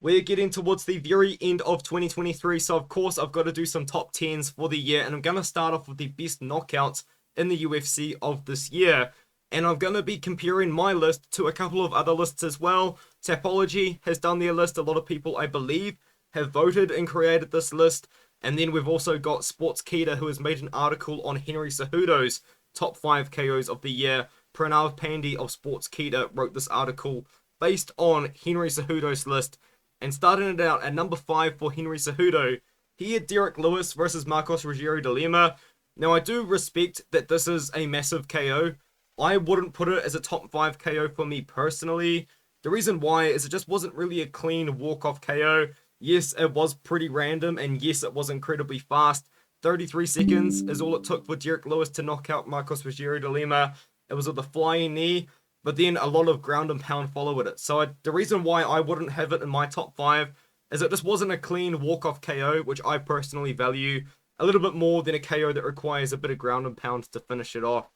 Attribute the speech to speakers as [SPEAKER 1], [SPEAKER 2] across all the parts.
[SPEAKER 1] We're getting towards the very end of 2023, so of course I've got to do some top 10s for the year, and I'm going to start off with the best knockouts in the UFC of this year. And I'm going to be comparing my list to a couple of other lists as well. Tapology has done their list. A lot of people, I believe, have voted and created this list. And then we've also got Sportskeeda, who has made an article on Henry Cejudo's top 5 KOs of the year. Pranav Pandey of Sportskeeda wrote this article based on Henry Cejudo's list. And starting it out at number 5 for Henry Cejudo, he had Derek Lewis versus Marcos Rogério de Lima. Now, I do respect that this is a massive KO. I wouldn't put it as a top 5 KO for me personally. The reason why is it just wasn't really a clean walk-off KO. Yes, it was pretty random, and yes, it was incredibly fast. 33 seconds is all it took for Derek Lewis to knock out Marcos Rogério de Lima. It was with a flying knee, but then a lot of ground and pound followed it. So the reason why I wouldn't have it in my top 5 is it just wasn't a clean walk-off KO, which I personally value a little bit more than a KO that requires a bit of ground and pound to finish it off.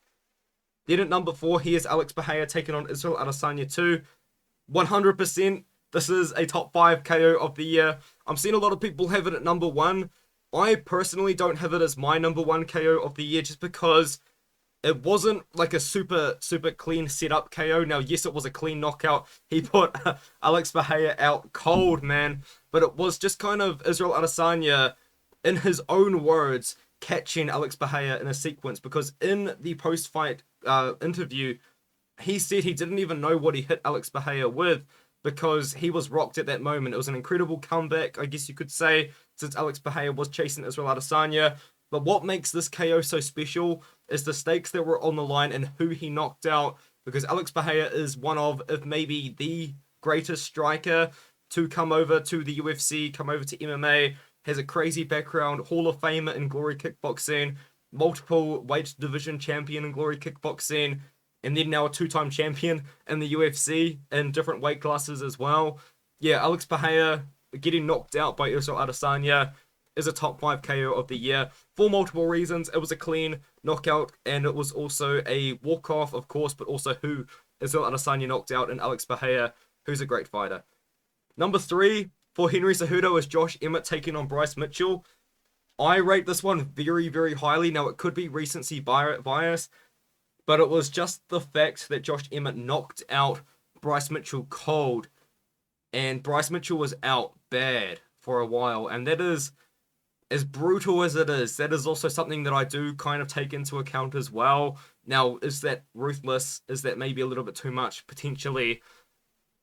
[SPEAKER 1] Then at number 4, here's Alex Bahia taking on Israel Adesanya 2. 100%, this is a top 5 KO of the year. I'm seeing a lot of people have it at number 1. I personally don't have it as my number 1 KO of the year just because it wasn't like a super clean setup KO. Now, yes, it was a clean knockout. He put Alex Bahia out cold, man. But it was just kind of Israel Adesanya, in his own words, catching Alex Bahia in a sequence, because in the post-fight interview, he said he didn't even know what he hit Alex Bahia with because he was rocked at that moment. It was an incredible comeback, I guess you could say, since Alex Bahia was chasing Israel Adesanya. But what makes this KO so special is the stakes that were on the line and who he knocked out, because Alex Bahia is one of, if maybe the greatest striker to come over to the UFC, come over to MMA, has a crazy background, Hall of Famer in Glory Kickboxing, multiple weight division champion in Glory Kickboxing, and then now a 2-time champion in the UFC in different weight classes as well. Yeah, Alex Bahia getting knocked out by Israel Adesanya is a top 5 KO of the year for multiple reasons. It was a clean knockout, and it was also a walk-off, of course, but also who Israel Adesanya knocked out, and Alex Bahia, who's a great fighter. Number 3 for Henry Cejudo is Josh Emmett taking on Bryce Mitchell. I rate this one very, very highly. Now, it could be recency bias, but it was just the fact that Josh Emmett knocked out Bryce Mitchell cold, and Bryce Mitchell was out bad for a while, and that is, as brutal as it is, that is also something that I do kind of take into account as well. Now, is that ruthless? Is that maybe a little bit too much? Potentially.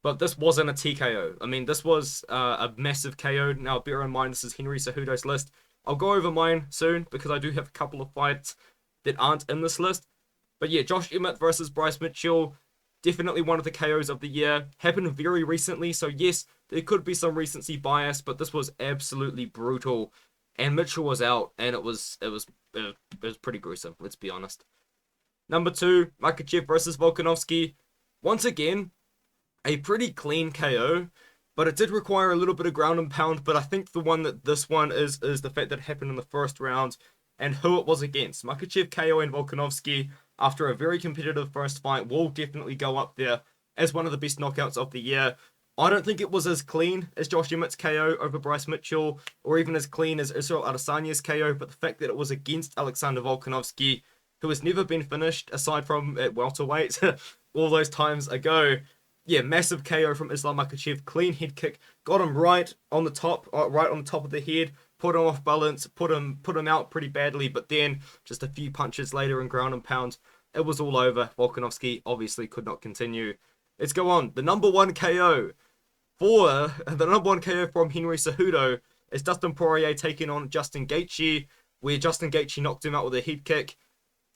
[SPEAKER 1] But this wasn't a TKO. I mean, this was a massive KO. Now, bear in mind, this is Henry Cejudo's list. I'll go over mine soon, because I do have a couple of fights that aren't in this list. But yeah, Josh Emmett versus Bryce Mitchell, definitely one of the KOs of the year. Happened very recently, so yes, there could be some recency bias, but this was absolutely brutal. And Mitchell was out, and it was pretty gruesome, let's be honest. Number 2, Makhachev versus Volkanovski. Once again, a pretty clean KO, but it did require a little bit of ground and pound. But I think the one that this one is the fact that it happened in the first round and who it was against. Makhachev KO and Volkanovski, after a very competitive first fight, will definitely go up there as one of the best knockouts of the year. I don't think it was as clean as Josh Emmett's KO over Bryce Mitchell, or even as clean as Israel Adesanya's KO, but the fact that it was against Alexander Volkanovski, who has never been finished aside from at welterweight all those times ago. Yeah, massive KO from Islam Makhachev, clean head kick, got him right on the top of the head, put him off balance, put him out pretty badly, but then just a few punches later in ground and pound, it was all over. Volkanovski obviously could not continue. Let's go on. The number 1 KO from Henry Cejudo is Dustin Poirier taking on Justin Gaethje, where Justin Gaethje knocked him out with a head kick.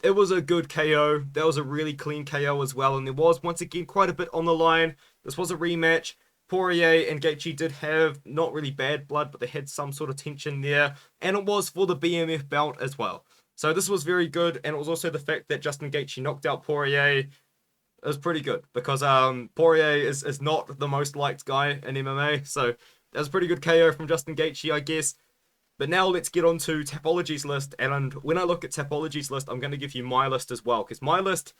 [SPEAKER 1] It was a good KO. That was a really clean KO as well, and there was, once again, quite a bit on the line. This was a rematch. Poirier and Gaethje did have not really bad blood, but they had some sort of tension there, and it was for the BMF belt as well. So this was very good, and it was also the fact that Justin Gaethje knocked out Poirier. It was pretty good, because Poirier is not the most liked guy in MMA, so that was a pretty good KO from Justin Gaethje, I guess. But now let's get on to Tapology's list, and when I look at Tapology's list, I'm going to give you my list as well, because my list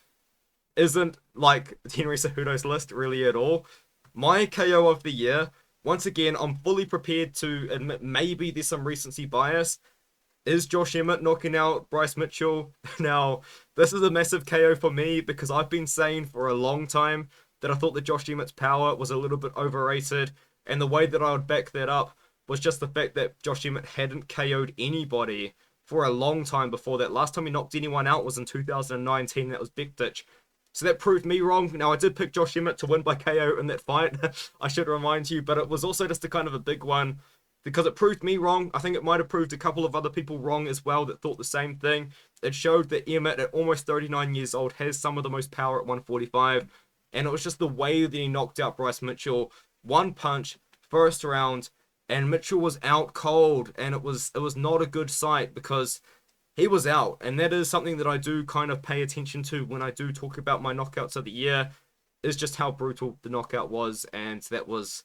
[SPEAKER 1] isn't like Henry Cejudo's list really at all. My KO of the year Once again, I'm fully prepared to admit maybe there's some recency bias. Is Josh Emmett knocking out Bryce Mitchell? Now, this is a massive KO for me because I've been saying for a long time that I thought that Josh Emmett's power was a little bit overrated, and the way that I would back that up was just the fact that Josh Emmett hadn't KO'd anybody for a long time before that. Last time he knocked anyone out was in 2019, that was Bektic. So that proved me wrong. Now, I did pick Josh Emmett to win by KO in that fight, I should remind you, but it was also just a kind of a big one because it proved me wrong. I think it might have proved a couple of other people wrong as well that thought the same thing. It showed that Emmett, at almost 39 years old, has some of the most power at 145, and it was just the way that he knocked out Bryce Mitchell. One punch, first round, and Mitchell was out cold, and it was not a good sight because he was out, and that is something that I do kind of pay attention to when I do talk about my knockouts of the year, is just how brutal the knockout was, and it was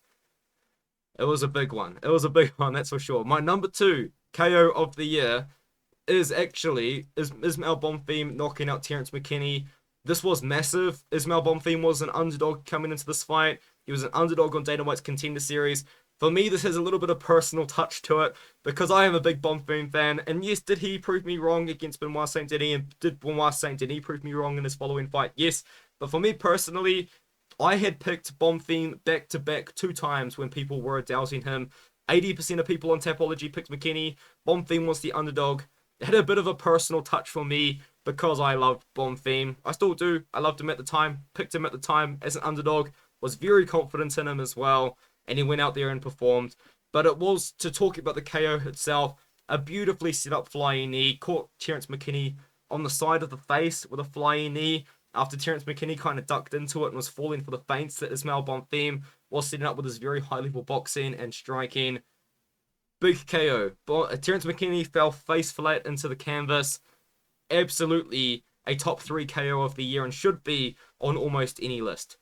[SPEAKER 1] a big one. It was a big one, that's for sure. My number 2 KO of the year is actually Ismail Bonfim knocking out Terrence McKinney. This was massive. Ismail Bonfim was an underdog coming into this fight. He was an underdog on Dana White's Contender Series. For me, this has a little bit of personal touch to it because I am a big Bonfim fan. And yes, did he prove me wrong against Benoit Saint Denis? And did Benoit Saint Denis prove me wrong in his following fight? Yes. But for me personally, I had picked Bonfim back-to-back 2 times when people were doubting him. 80% of people on Tapology picked McKinney. Bonfim was the underdog. It had a bit of a personal touch for me because I loved Bonfim. I still do. I loved him at the time. Picked him at the time as an underdog. Was very confident in him as well. And he went out there and performed. But it was, to talk about the KO itself, a beautifully set up flying knee. Caught Terrence McKinney on the side of the face with a flying knee after Terrence McKinney kind of ducked into it and was falling for the feints that Ismail Bonfim was setting up with his very high level boxing and striking. Big KO. Terrence McKinney fell face flat into the canvas. Absolutely a top 3 KO of the year and should be on almost any list.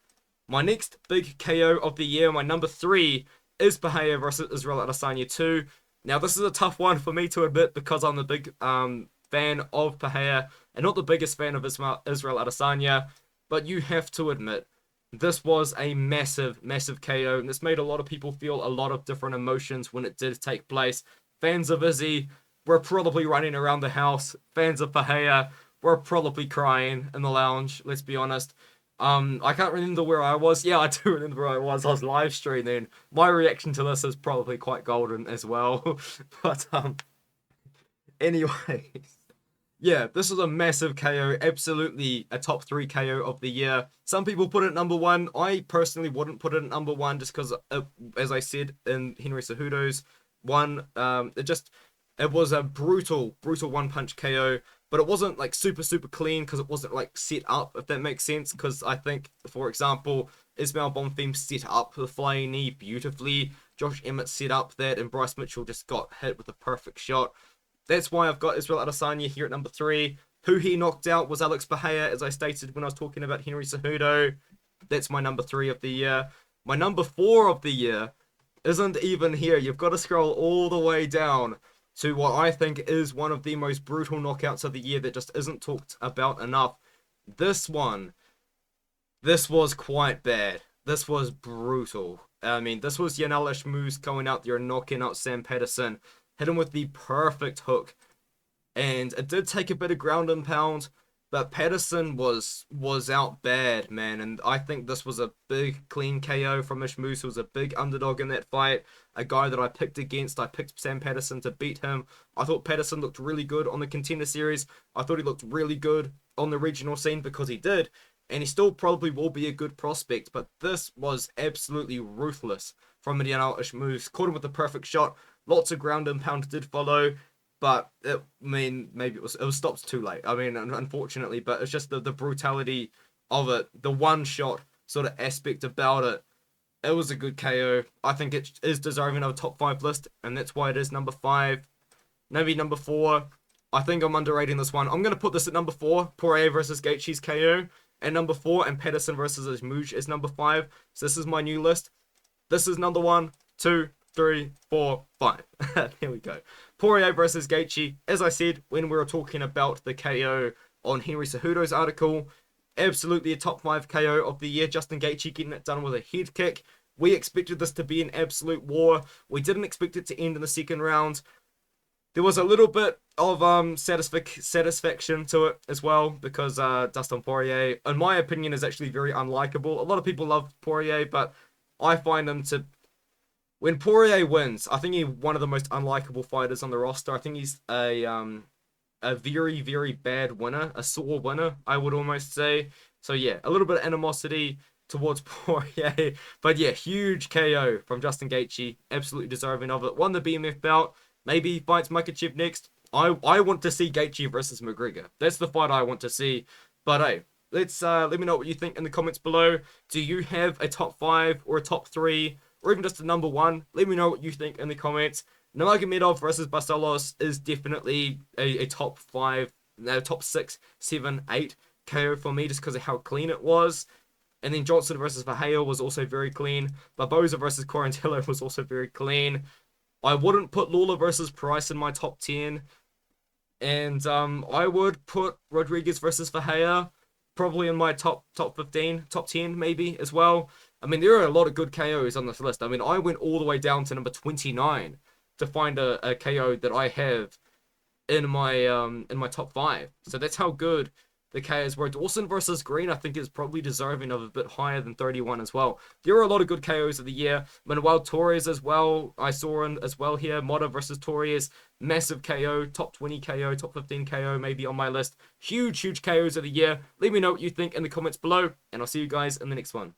[SPEAKER 1] My next big KO of the year, my number 3, is Bahia versus Israel Adesanya 2. Now, this is a tough one for me to admit because I'm the big fan of Bahia and not the biggest fan of Israel Adesanya, but you have to admit, this was a massive, massive KO, and this made a lot of people feel a lot of different emotions when it did take place. Fans of Izzy were probably running around the house. Fans of Bahia were probably crying in the lounge, let's be honest. I can't remember where I was. Yeah, I do remember where I was. I was live streaming. My reaction to this is probably quite golden as well. But, anyways. Yeah, this is a massive KO. Absolutely a top 3 KO of the year. Some people put it at number 1. I personally wouldn't put it at number 1 just because, as I said in Henry Cejudo's one, it was a brutal one-punch KO. But it wasn't like super clean because it wasn't like set up, if that makes sense. Because I think, for example, Ismail Bonfim set up the flying knee beautifully. Josh Emmett set up that, and Bryce Mitchell just got hit with a perfect shot. That's why I've got Israel Adesanya here at number 3. Who he knocked out was Alex Bahia, as I stated when I was talking about Henry Cejudo. That's my number 3 of the year. My number 4 of the year isn't even here. You've got to scroll all the way down to what I think is one of the most brutal knockouts of the year that just isn't talked about enough. This was quite bad. This was brutal. I mean, this was Yanal Ishmouz going out there and knocking out Sam Patterson. Hit him with the perfect hook. And it did take a bit of ground and pound, but Patterson was out bad, man. And I think this was a big, clean KO from Ishmouz, who was a big underdog in that fight. A guy that I picked against. I picked Sam Patterson to beat him. I thought Patterson looked really good on the Contender Series. I thought he looked really good on the regional scene because he did. And he still probably will be a good prospect. But this was absolutely ruthless from Yanal Ishmouz. Caught him with the perfect shot. Lots of ground and pound did follow. But, maybe it was stopped too late. I mean, unfortunately. But it's just the brutality of it. The one shot sort of aspect about it. It was a good KO. I think it is deserving of a top 5 list, and that's why it is number 5. Maybe number 4. I think I'm underrating this one. I'm going to put this at number 4. Poirier versus Gaethje's KO at number 4, and Patterson versus Ishmouz is number 5. So this is my new list. This is number 1, 2, 3, 4, 5. Here we go. Poirier versus Gaethje. As I said when we were talking about the KO on Henry Cejudo's article, absolutely a top 5 KO of the year. Justin Gaethje getting it done with a head kick. We expected this to be an absolute war. We didn't expect it to end in the second round. There was a little bit of satisfaction to it as well, because Dustin Poirier, in my opinion, is actually very unlikable. A lot of people love Poirier, but I find him to... When Poirier wins, I think he's one of the most unlikable fighters on the roster. I think he's a very, very bad winner, a sore winner, I would almost say. So yeah, a little bit of animosity towards Poirier. But yeah, huge KO from Justin Gaethje. Absolutely deserving of it. Won the BMF belt. Maybe he fights Makhachev next. I want to see Gaethje versus McGregor. That's the fight I want to see. But hey, let me know what you think in the comments below. Do you have a top 5 or a top 3 or even just a number 1? Let me know what you think in the comments. Nurmagomedov versus Barcelos is definitely a top 5, no, top 6, 7, 8 KO for me, just because of how clean it was. And then Johnson versus Verheyen was also very clean. Barboza versus Quarantillo was also very clean. I wouldn't put Lawler versus Price in my top 10. And I would put Rodriguez versus Verheyen probably in my top 15, top 10 maybe as well. I mean, there are a lot of good KOs on this list. I mean, I went all the way down to number 29 to find a KO that I have in my top 5. So that's how good the KOs were. Dawson versus Green, I think, is probably deserving of a bit higher than 31 as well. There are a lot of good KOs of the year. Manuel Torres as well, I saw in as well here. Mota versus Torres, massive KO, top 20 KO, top 15 KO maybe on my list. Huge, huge KOs of the year. Let me know what you think in the comments below, and I'll see you guys in the next one.